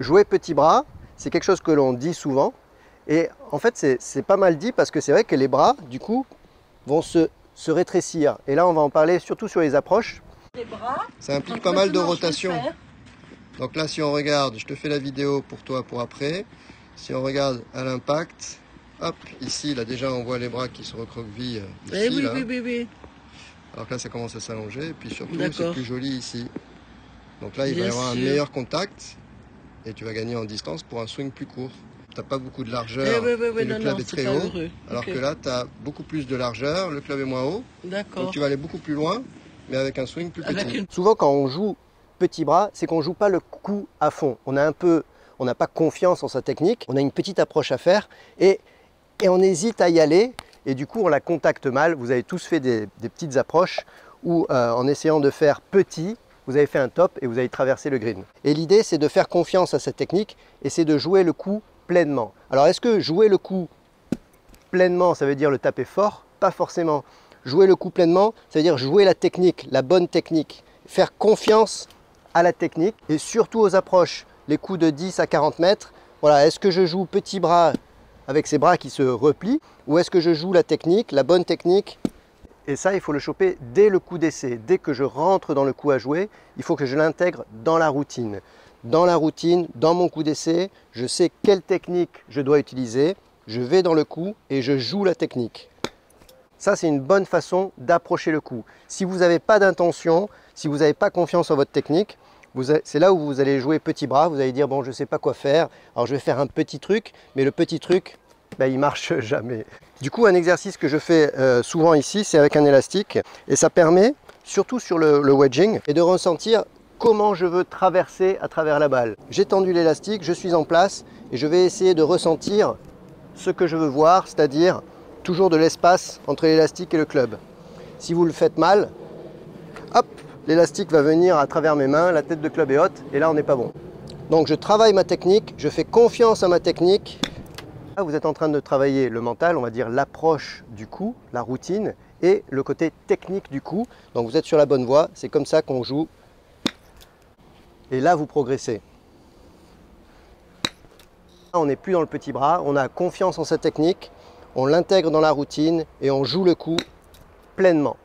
jouer petit bras, c'est quelque chose que l'on dit souvent. Et en fait, c'est pas mal dit parce que c'est vrai que les bras, du coup, vont se rétrécir. Et là, on va en parler surtout sur les approches. Les bras, ça implique pas mal de rotation. Donc là, si on regarde, je te fais la vidéo pour toi pour après. Si on regarde à l'impact, hop, ici, là déjà, on voit les bras qui se recroquevillent ici. Oui, là. oui. Alors que là, ça commence à s'allonger. Et puis surtout, c'est D'accord. plus joli ici. Donc là, il va y Bien avoir un sûr. meilleur contact. Et tu vas gagner en distance pour un swing plus court. Tu n'as pas beaucoup de largeur et le club est très haut. Alors que là, tu as beaucoup plus de largeur, le club est moins haut. Donc tu vas aller beaucoup plus loin, mais avec un swing plus petit. Souvent, quand on joue petit bras, c'est qu'on ne joue pas le coup à fond. On n'a pas confiance en sa technique, on a une petite approche à faire et on hésite à y aller. Et du coup, on la contacte mal. Vous avez tous fait des petites approches où, en essayant de faire petit, vous avez fait un top et vous avez traversé le green. Et l'idée, c'est de faire confiance à cette technique et c'est de jouer le coup pleinement. Alors, est-ce que jouer le coup pleinement, ça veut dire le taper fort? Pas forcément. Jouer le coup pleinement, ça veut dire jouer la technique, la bonne technique. Faire confiance à la technique et surtout aux approches. Les coups de 10 à 40 mètres. Voilà, est-ce que je joue petit bras avec ses bras qui se replient ou est-ce que je joue la technique, la bonne technique? Et ça, il faut le choper dès le coup d'essai. Dès que je rentre dans le coup à jouer, il faut que je l'intègre dans la routine. Dans la routine, dans mon coup d'essai, je sais quelle technique je dois utiliser. Je vais dans le coup et je joue la technique. Ça, c'est une bonne façon d'approcher le coup. Si vous n'avez pas d'intention, si vous n'avez pas confiance en votre technique, c'est là où vous allez jouer petit bras. Vous allez dire, bon, je ne sais pas quoi faire. Alors, je vais faire un petit truc, mais le petit truc, ben, il ne marche jamais. Du coup, un exercice que je fais souvent ici, c'est avec un élastique. Et ça permet, surtout sur le wedging, et de ressentir comment je veux traverser à travers la balle. J'ai tendu l'élastique, je suis en place, et je vais essayer de ressentir ce que je veux voir, c'est-à-dire toujours de l'espace entre l'élastique et le club. Si vous le faites mal, hop, l'élastique va venir à travers mes mains, la tête de club est haute, et là on n'est pas bon. Donc je travaille ma technique, je fais confiance à ma technique. Là, vous êtes en train de travailler le mental, on va dire l'approche du coup, la routine, et le côté technique du coup. Donc vous êtes sur la bonne voie, c'est comme ça qu'on joue. Et là, vous progressez. On n'est plus dans le petit bras, on a confiance en sa technique, on l'intègre dans la routine et on joue le coup pleinement.